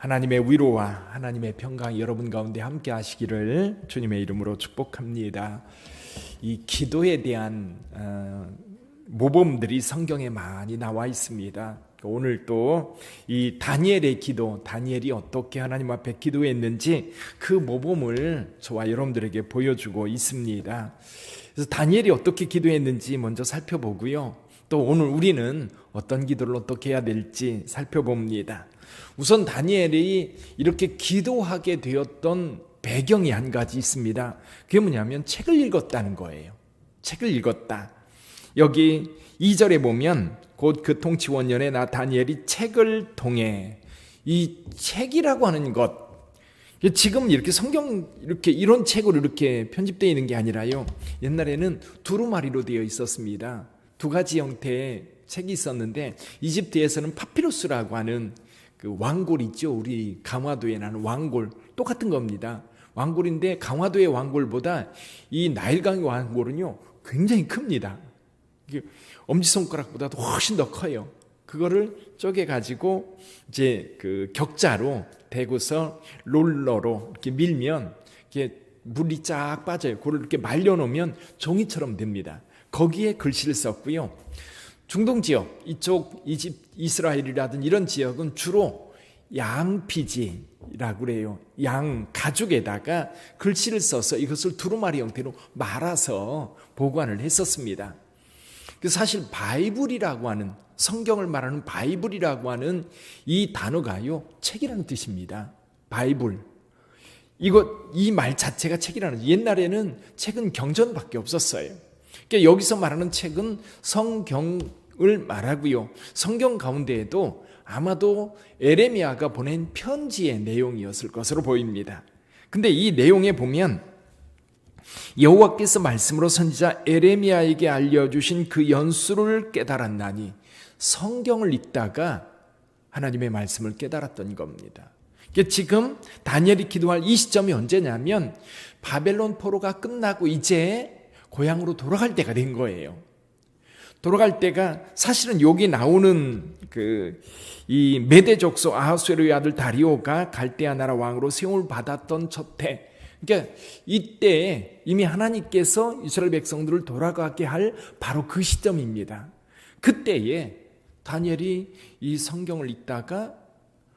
하나님의 위로와 하나님의 평강이 여러분 가운데 함께 하시기를 주님의 이름으로 축복합니다. 이 기도에 대한 모범들이 성경에 많이 나와 있습니다. 오늘 또 이 다니엘의 기도, 다니엘이 어떻게 하나님 앞에 기도했는지 그 모범을 저와 여러분들에게 보여주고 있습니다. 그래서 다니엘이 어떻게 기도했는지 먼저 살펴보고요. 또 오늘 우리는 어떤 기도를 어떻게 해야 될지 살펴봅니다. 우선 다니엘이 이렇게 기도하게 되었던 배경이 한 가지 있습니다. 그게 뭐냐면 책을 읽었다는 거예요. 책을 읽었다. 여기 2절에 보면 곧 그 통치원년에 나 다니엘이 책을 통해, 이 책이라고 하는 것, 지금 이렇게 성경 이런 책으로 이렇게 편집되어 있는 게 아니라요, 옛날에는 두루마리로 되어 있었습니다. 두 가지 형태의 책이 있었는데, 이집트에서는 파피루스라고 하는 그 왕골 있죠. 우리 강화도에 나는 왕골, 똑같은 겁니다. 왕골인데 강화도의 왕골보다 이 나일강의 왕골은요 굉장히 큽니다. 엄지손가락보다도 훨씬 더 커요. 그거를 쪼개 가지고 이제 그 격자로 대고서 롤러로 이렇게 밀면 이렇게 물이 쫙 빠져요. 그걸 이렇게 말려놓으면 종이처럼 됩니다. 거기에 글씨를 썼고요. 중동 지역, 이쪽 이스라엘이라든 이런 지역은 주로 양피지라고 그래요. 양 가죽에다가 글씨를 써서 이것을 두루마리 형태로 말아서 보관을 했었습니다. 사실 바이블이라고 하는, 성경을 말하는 바이블이라고 하는 이 단어가요, 책이라는 뜻입니다. 바이블. 이 말 자체가 책이라는, 옛날에는 책은 경전밖에 없었어요. 그러니까 여기서 말하는 책은 성경을 말하고요. 성경 가운데에도 아마도 에레미야가 보낸 편지의 내용이었을 것으로 보입니다. 근데 이 내용에 보면 여호와께서 말씀으로 선지자 에레미야에게 알려주신 그 연수를 깨달았나니, 성경을 읽다가 하나님의 말씀을 깨달았던 겁니다. 지금 다니엘이 기도할 이 시점이 언제냐면 바벨론 포로가 끝나고 이제 고향으로 돌아갈 때가 된 거예요. 돌아갈 때가, 사실은 여기 나오는 이 메대 족속 아하수에로의 아들 다리오가 갈대아 나라 왕으로 세움을 받았던 첫 해, 그러니까 이때 이미 하나님께서 이스라엘 백성들을 돌아가게 할 바로 그 시점입니다. 그때에 다니엘이 이 성경을 읽다가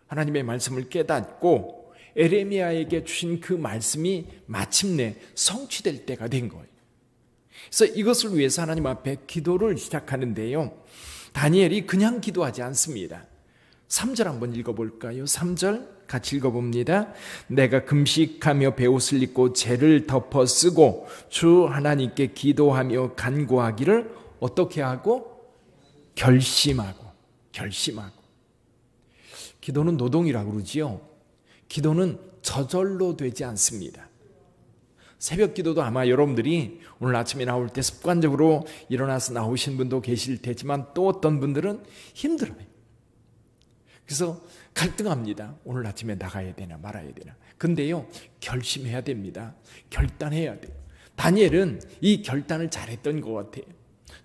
하나님의 말씀을 깨닫고 에레미야에게 주신 그 말씀이 마침내 성취될 때가 된 거예요. 그래서 이것을 위해서 하나님 앞에 기도를 시작하는데요, 다니엘이 그냥 기도하지 않습니다. 3절 한번 읽어볼까요? 3절 같이 읽어봅니다. 내가 금식하며 베옷을 입고 재를 덮어 쓰고 주 하나님께 기도하며 간구하기를 어떻게 하고? 결심하고. 기도는 노동이라고 그러지요. 기도는 저절로 되지 않습니다. 새벽 기도도 아마 여러분들이 오늘 아침에 나올 때 습관적으로 일어나서 나오신 분도 계실 테지만, 또 어떤 분들은 힘들어요. 그래서 갈등합니다. 오늘 아침에 나가야 되나 말아야 되나. 근데요, 결심해야 됩니다. 결단해야 돼요. 다니엘은 이 결단을 잘했던 것 같아요.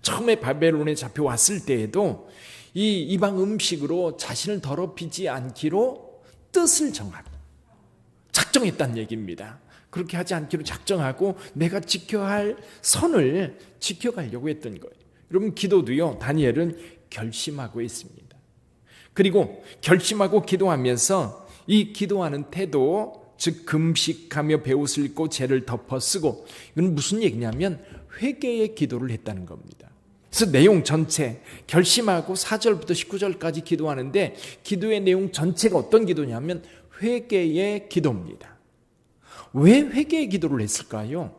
처음에 바벨론에 잡혀왔을 때에도 이 이방 음식으로 자신을 더럽히지 않기로 뜻을 정하고 작정했다는 얘기입니다. 그렇게 하지 않기로 작정하고 내가 지켜야 할 선을 지켜가려고 했던 거예요. 여러분, 기도도요, 다니엘은 결심하고 있습니다. 그리고 결심하고 기도하면서 이 기도하는 태도, 즉 금식하며 베옷을 입고 재를 덮어 쓰고, 이건 무슨 얘기냐면 회개의 기도를 했다는 겁니다. 그래서 내용 전체, 결심하고 4절부터 19절까지 기도하는데 기도의 내용 전체가 어떤 기도냐면 회개의 기도입니다. 왜 회개의 기도를 했을까요?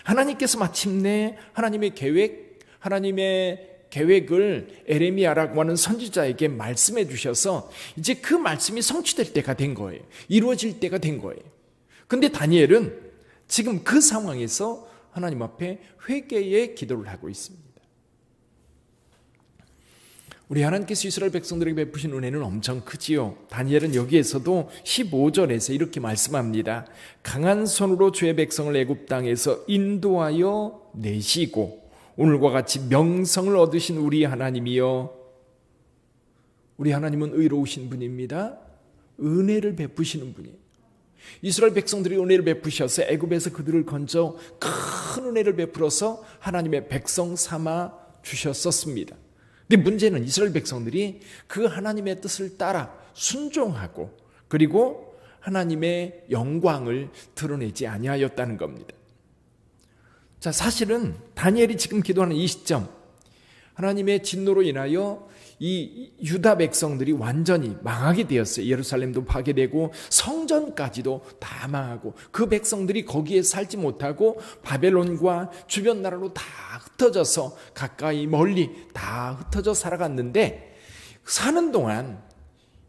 하나님께서 마침내 하나님의 계획을 에레미야라고 하는 선지자에게 말씀해 주셔서 이제 그 말씀이 성취될 때가 된 거예요. 이루어질 때가 된 거예요. 근데 다니엘은 지금 그 상황에서 하나님 앞에 회개의 기도를 하고 있습니다. 우리 하나님께서 이스라엘 백성들에게 베푸신 은혜는 엄청 크지요. 다니엘은 여기에서도 15절에서 이렇게 말씀합니다. 강한 손으로 주의 백성을 애굽 땅에서 인도하여 내시고 오늘과 같이 명성을 얻으신 우리 하나님이여, 우리 하나님은 의로우신 분입니다. 은혜를 베푸시는 분이에요. 이스라엘 백성들이 은혜를 베푸셔서 애굽에서 그들을 건져 큰 은혜를 베풀어서 하나님의 백성 삼아 주셨었습니다. 근데 문제는 이스라엘 백성들이 그 하나님의 뜻을 따라 순종하고 그리고 하나님의 영광을 드러내지 아니하였다는 겁니다. 자, 사실은 다니엘이 지금 기도하는 이 시점, 하나님의 진노로 인하여 이 유다 백성들이 완전히 망하게 되었어요. 예루살렘도 파괴되고 성전까지도 다 망하고 그 백성들이 거기에 살지 못하고 바벨론과 주변 나라로 다 흩어져서 가까이 멀리 다 흩어져 살아갔는데, 사는 동안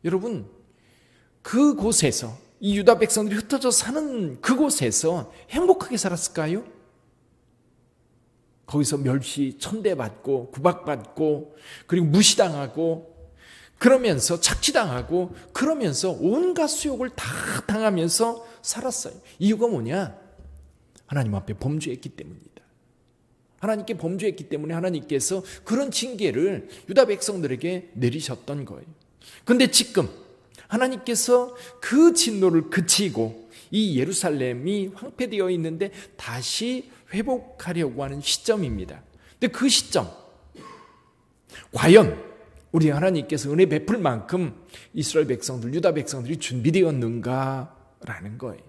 여러분 그곳에서 이 유다 백성들이 흩어져 사는 그곳에서 행복하게 살았을까요? 거기서 멸시, 천대받고 구박받고 그리고 무시당하고 그러면서 착취당하고 그러면서 온갖 수욕을 다 당하면서 살았어요. 이유가 뭐냐? 하나님 앞에 범죄했기 때문입니다. 하나님께 범죄했기 때문에 하나님께서 그런 징계를 유다 백성들에게 내리셨던 거예요. 그런데 지금 하나님께서 그 진노를 그치고 이 예루살렘이 황폐되어 있는데 다시 회복하려고 하는 시점입니다. 근데 그 시점, 과연 우리 하나님께서 은혜 베풀 만큼 이스라엘 백성들, 유다 백성들이 준비되었는가라는 거예요.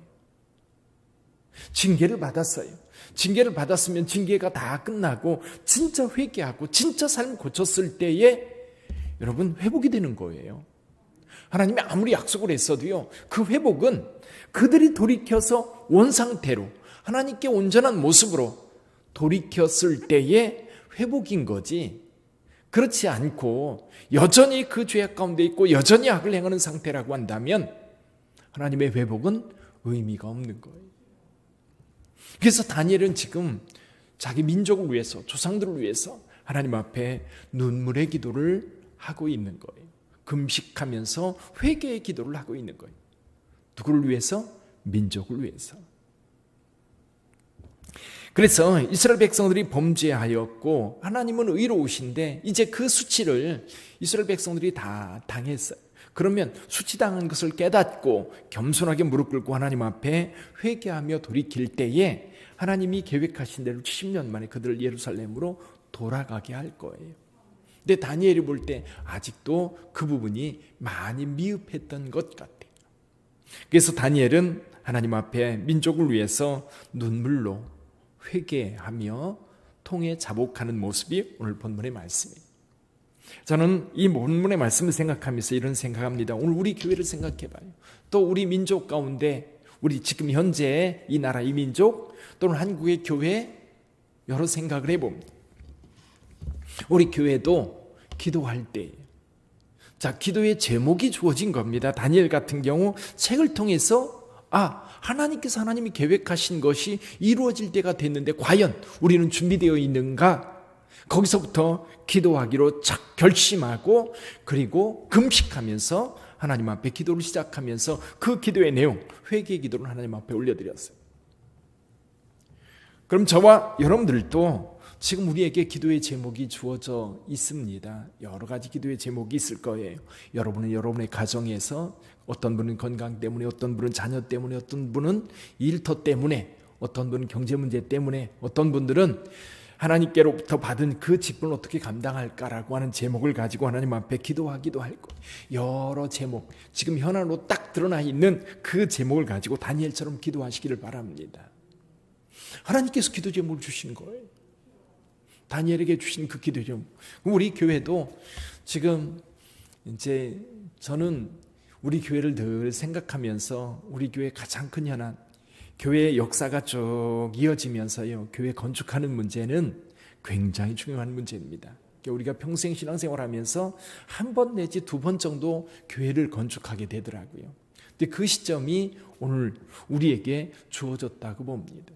징계를 받았어요. 징계를 받았으면 징계가 다 끝나고 진짜 회개하고 진짜 삶 고쳤을 때에 여러분 회복이 되는 거예요. 하나님이 아무리 약속을 했어도요, 그 회복은 그들이 돌이켜서 원상태로 하나님께 온전한 모습으로 돌이켰을 때의 회복인 거지, 그렇지 않고 여전히 그 죄악 가운데 있고 여전히 악을 행하는 상태라고 한다면 하나님의 회복은 의미가 없는 거예요. 그래서 다니엘은 지금 자기 민족을 위해서, 조상들을 위해서 하나님 앞에 눈물의 기도를 하고 있는 거예요. 금식하면서 회개의 기도를 하고 있는 거예요. 누구를 위해서? 민족을 위해서. 그래서 이스라엘 백성들이 범죄하였고 하나님은 의로우신데 이제 그 수치를 이스라엘 백성들이 다 당했어요. 그러면 수치당한 것을 깨닫고 겸손하게 무릎 꿇고 하나님 앞에 회개하며 돌이킬 때에 하나님이 계획하신 대로 70년 만에 그들을 예루살렘으로 돌아가게 할 거예요. 근데 다니엘이 볼 때 아직도 그 부분이 많이 미흡했던 것 같아요. 그래서 다니엘은 하나님 앞에 민족을 위해서 눈물로 회개하며 통에 자복하는 모습이 오늘 본문의 말씀이에요. 저는 이 본문의 말씀을 생각하면서 이런 생각합니다. 오늘 우리 교회를 생각해봐요. 또 우리 민족 가운데, 우리 지금 현재 이 나라, 이 민족 또는 한국의 교회 여러 생각을 해봅니다. 우리 교회도 기도할 때, 자, 기도의 제목이 주어진 겁니다. 다니엘 같은 경우 책을 통해서 하나님께서 하나님이 계획하신 것이 이루어질 때가 됐는데 과연 우리는 준비되어 있는가? 거기서부터 기도하기로 착 결심하고 그리고 금식하면서 하나님 앞에 기도를 시작하면서 그 기도의 내용, 회개의 기도를 하나님 앞에 올려드렸어요. 그럼 저와 여러분들도 지금 우리에게 기도의 제목이 주어져 있습니다. 여러 가지 기도의 제목이 있을 거예요. 여러분은 여러분의 가정에서, 어떤 분은 건강 때문에, 어떤 분은 자녀 때문에, 어떤 분은 일터 때문에, 어떤 분은 경제 문제 때문에, 어떤 분들은 하나님께로부터 받은 그 직분을 어떻게 감당할까라고 하는 제목을 가지고 하나님 앞에 기도하기도 할 거예요. 여러 제목, 지금 현안으로 딱 드러나 있는 그 제목을 가지고 다니엘처럼 기도하시기를 바랍니다. 하나님께서 기도 제목을 주신 거예요. 다니엘에게 주신 그 기도 제목. 우리 교회도 지금 이제 저는 우리 교회를 늘 생각하면서 우리 교회 가장 큰 현안, 교회의 역사가 쭉 이어지면서요, 교회 건축하는 문제는 굉장히 중요한 문제입니다. 우리가 평생 신앙생활하면서 한 번 내지 두 번 정도 교회를 건축하게 되더라고요. 근데 그 시점이 오늘 우리에게 주어졌다고 봅니다.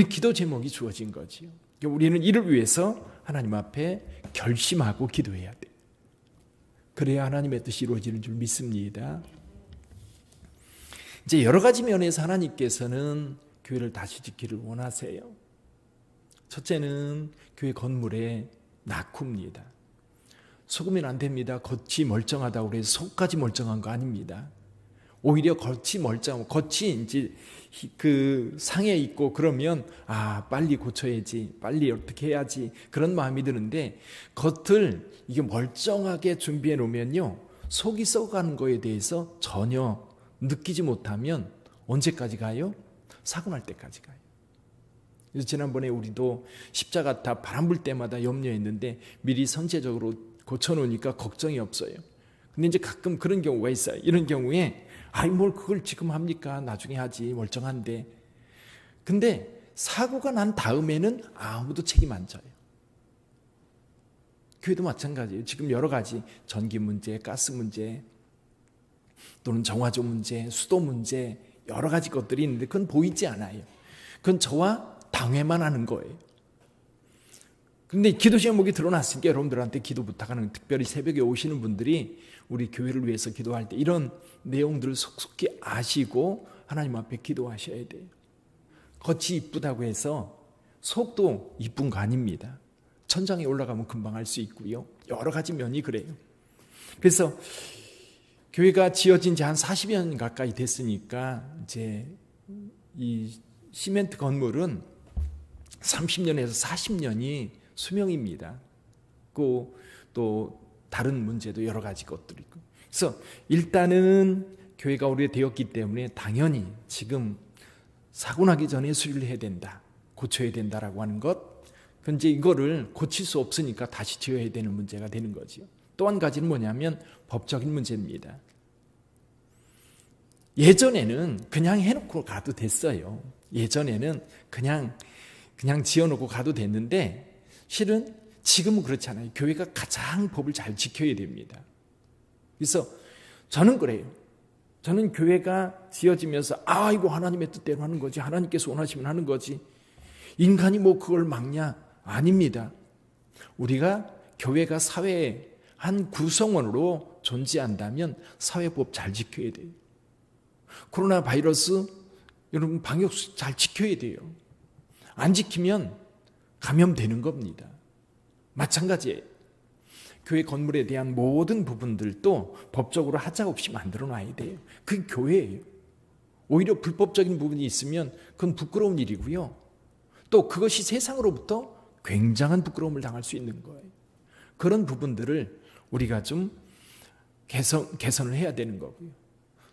기도 제목이 주어진 거지요. 우리는 이를 위해서 하나님 앞에 결심하고 기도해야 돼요. 그래야 하나님의 뜻이 이루어지는 줄 믿습니다. 이제 여러 가지 면에서 하나님께서는 교회를 다시 짓기를 원하세요. 첫째는 교회 건물의 낙후입니다. 속으면 안 됩니다. 겉이 멀쩡하다고 해서 속까지 멀쩡한 거 아닙니다. 오히려 겉이 멀쩡하고 겉이 이제 그 상해 있고 그러면 빨리 고쳐야지, 빨리 어떻게 해야지 그런 마음이 드는데, 겉을 이게 멀쩡하게 준비해 놓으면요 속이 썩어가는 거에 대해서 전혀 느끼지 못하면 언제까지 가요? 사고 날 때까지 가요. 그래서 지난번에 우리도 십자가 다 바람 불 때마다 염려했는데 미리 선제적으로 고쳐놓으니까 걱정이 없어요. 근데 이제 가끔 그런 경우가 있어요. 이런 경우에 뭘 그걸 지금 합니까? 나중에 하지, 멀쩡한데. 근데 사고가 난 다음에는 아무도 책임 안 져요. 교회도 마찬가지예요. 지금 여러 가지 전기 문제, 가스 문제, 또는 정화조 문제, 수도 문제, 여러 가지 것들이 있는데 그건 보이지 않아요. 그건 저와 당회만 하는 거예요. 근데 기도 제목이 드러났으니까 여러분들한테 기도 부탁하는, 특별히 새벽에 오시는 분들이 우리 교회를 위해서 기도할 때 이런 내용들을 속속히 아시고 하나님 앞에 기도하셔야 돼요. 겉이 이쁘다고 해서 속도 이쁜 거 아닙니다. 천장에 올라가면 금방 알 수 있고요. 여러 가지 면이 그래요. 그래서 교회가 지어진 지 한 40여 년 가까이 됐으니까 이제 이 시멘트 건물은 30년에서 40년이 수명입니다. 또 다른 문제도 여러 가지 것들이 있고. 그래서 일단은 교회가 오래되었기 때문에 당연히 지금 사고 나기 전에 수리를 해야 된다, 고쳐야 된다라고 하는 것, 근데 이거를 고칠 수 없으니까 다시 지어야 되는 문제가 되는 거죠. 또 한 가지는 뭐냐면 법적인 문제입니다. 예전에는 그냥 해놓고 가도 됐어요. 예전에는 그냥 지어놓고 가도 됐는데, 실은 지금은 그렇지 않아요. 교회가 가장 법을 잘 지켜야 됩니다. 그래서 저는 그래요. 저는 교회가 지어지면서 이거 하나님의 뜻대로 하는 거지, 하나님께서 원하시면 하는 거지, 인간이 뭐 그걸 막냐? 아닙니다. 우리가 교회가 사회의 한 구성원으로 존재한다면 사회법 잘 지켜야 돼요. 코로나 바이러스 여러분 방역수칙 잘 지켜야 돼요. 안 지키면 감염되는 겁니다. 마찬가지예요. 교회 건물에 대한 모든 부분들도 법적으로 하자 없이 만들어 놔야 돼요. 그게 교회예요. 오히려 불법적인 부분이 있으면 그건 부끄러운 일이고요. 또 그것이 세상으로부터 굉장한 부끄러움을 당할 수 있는 거예요. 그런 부분들을 우리가 좀 개선을 해야 되는 거고요.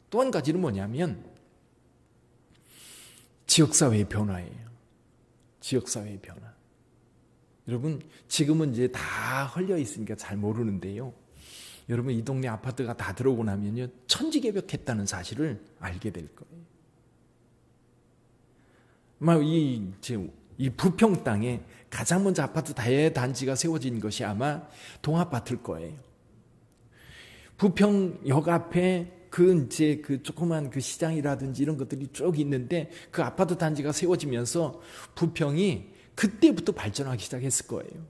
또 한 가지는 뭐냐면 지역사회의 변화예요. 지역사회의 변화. 여러분 지금은 이제 다 헐려 있으니까 잘 모르는데요. 여러분 이 동네 아파트가 다 들어오고 나면요 천지개벽했다는 사실을 알게 될 거예요. 이 부평 땅에 가장 먼저 아파트 대단지가 세워진 것이 아마 동아파트일 거예요. 부평역 앞에 그 조그만 그 시장이라든지 이런 것들이 쭉 있는데 그 아파트 단지가 세워지면서 부평이 그때부터 발전하기 시작했을 거예요.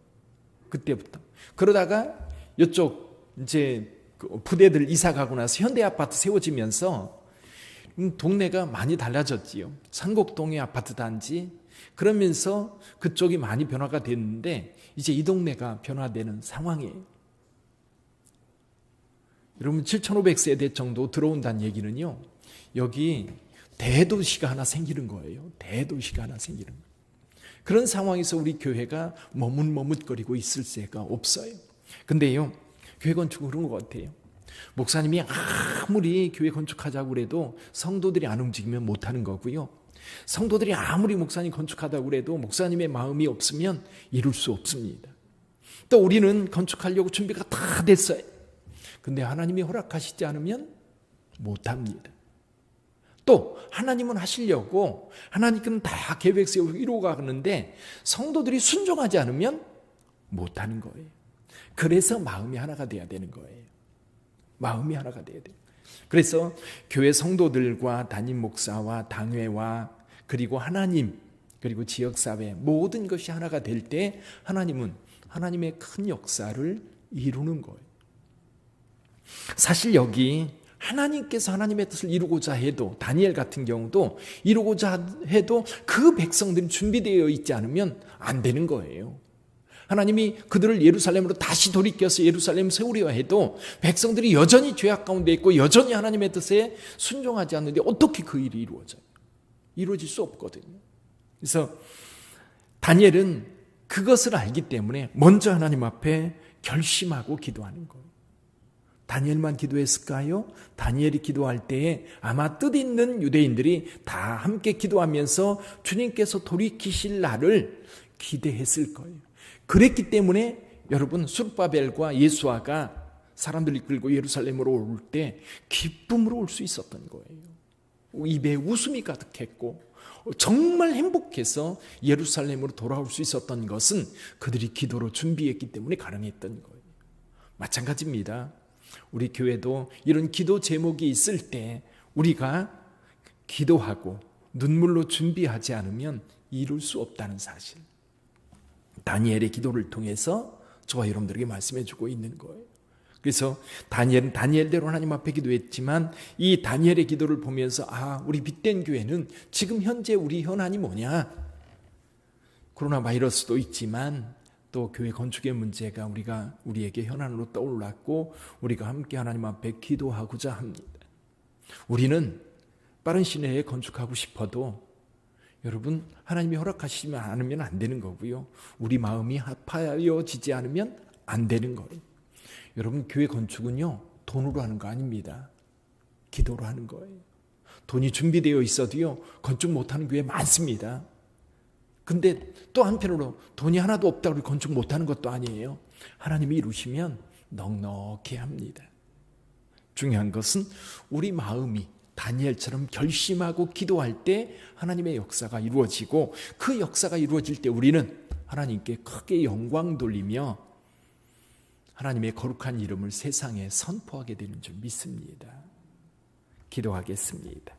그때부터. 그러다가 이쪽 이제 부대들 이사 가고 나서 현대 아파트 세워지면서 동네가 많이 달라졌지요. 상곡동의 아파트 단지, 그러면서 그쪽이 많이 변화가 됐는데 이제 이 동네가 변화되는 상황이에요. 여러분 7,500세대 정도 들어온다는 얘기는요, 여기 대도시가 하나 생기는 거예요. 대도시가 하나 생기는 거예요. 그런 상황에서 우리 교회가 머뭇머뭇거리고 있을 새가 없어요. 근데요, 교회 건축은 그런 것 같아요. 목사님이 아무리 교회 건축하자고 그래도 성도들이 안 움직이면 못하는 거고요. 성도들이 아무리 목사님 건축하다고 그래도 목사님의 마음이 없으면 이룰 수 없습니다. 또 우리는 건축하려고 준비가 다 됐어요. 근데 하나님이 허락하시지 않으면 못합니다. 또 하나님은 하시려고 하나님께는 다 계획 세우고 이루어가는데 성도들이 순종하지 않으면 못하는 거예요. 그래서 마음이 하나가 돼야 되는 거예요. 마음이 하나가 돼야 돼요. 그래서 교회 성도들과 담임 목사와 당회와 그리고 하나님 그리고 지역사회 모든 것이 하나가 될 때 하나님은 하나님의 큰 역사를 이루는 거예요. 사실 여기 하나님께서 하나님의 뜻을 이루고자 해도 다니엘 같은 경우도 이루고자 해도 그 백성들이 준비되어 있지 않으면 안 되는 거예요. 하나님이 그들을 예루살렘으로 다시 돌이켜서 예루살렘 세우려 해도 백성들이 여전히 죄악 가운데 있고 여전히 하나님의 뜻에 순종하지 않는데 어떻게 그 일이 이루어져요? 이루어질 수 없거든요. 그래서 다니엘은 그것을 알기 때문에 먼저 하나님 앞에 결심하고 기도하는 거예요. 다니엘만 기도했을까요? 다니엘이 기도할 때에 아마 뜻있는 유대인들이 다 함께 기도하면서 주님께서 돌이키실 날을 기대했을 거예요. 그랬기 때문에 여러분 수르바벨과 예수아가 사람들 이끌고 예루살렘으로 올 때 기쁨으로 올 수 있었던 거예요. 입에 웃음이 가득했고 정말 행복해서 예루살렘으로 돌아올 수 있었던 것은 그들이 기도로 준비했기 때문에 가능했던 거예요. 마찬가지입니다. 우리 교회도 이런 기도 제목이 있을 때 우리가 기도하고 눈물로 준비하지 않으면 이룰 수 없다는 사실, 다니엘의 기도를 통해서 저와 여러분들에게 말씀해 주고 있는 거예요. 그래서 다니엘은 다니엘대로 하나님 앞에 기도했지만 이 다니엘의 기도를 보면서 우리 빛된 교회는 지금 현재 우리 현안이 뭐냐? 코로나 바이러스도 있지만 또 교회 건축의 문제가 우리에게 현안으로 떠올랐고 우리가 함께 하나님 앞에 기도하고자 합니다. 우리는 빠른 시내에 건축하고 싶어도 여러분 하나님이 허락하시면 않으면 안 되는 거고요. 우리 마음이 합하여지지 않으면 안 되는 거예요. 여러분 교회 건축은요 돈으로 하는 거 아닙니다. 기도로 하는 거예요. 돈이 준비되어 있어도요 건축 못하는 교회 많습니다. 근데 또 한편으로 돈이 하나도 없다고 건축 못하는 것도 아니에요. 하나님이 이루시면 넉넉히 합니다. 중요한 것은 우리 마음이 다니엘처럼 결심하고 기도할 때 하나님의 역사가 이루어지고 그 역사가 이루어질 때 우리는 하나님께 크게 영광 돌리며 하나님의 거룩한 이름을 세상에 선포하게 되는 줄 믿습니다. 기도하겠습니다.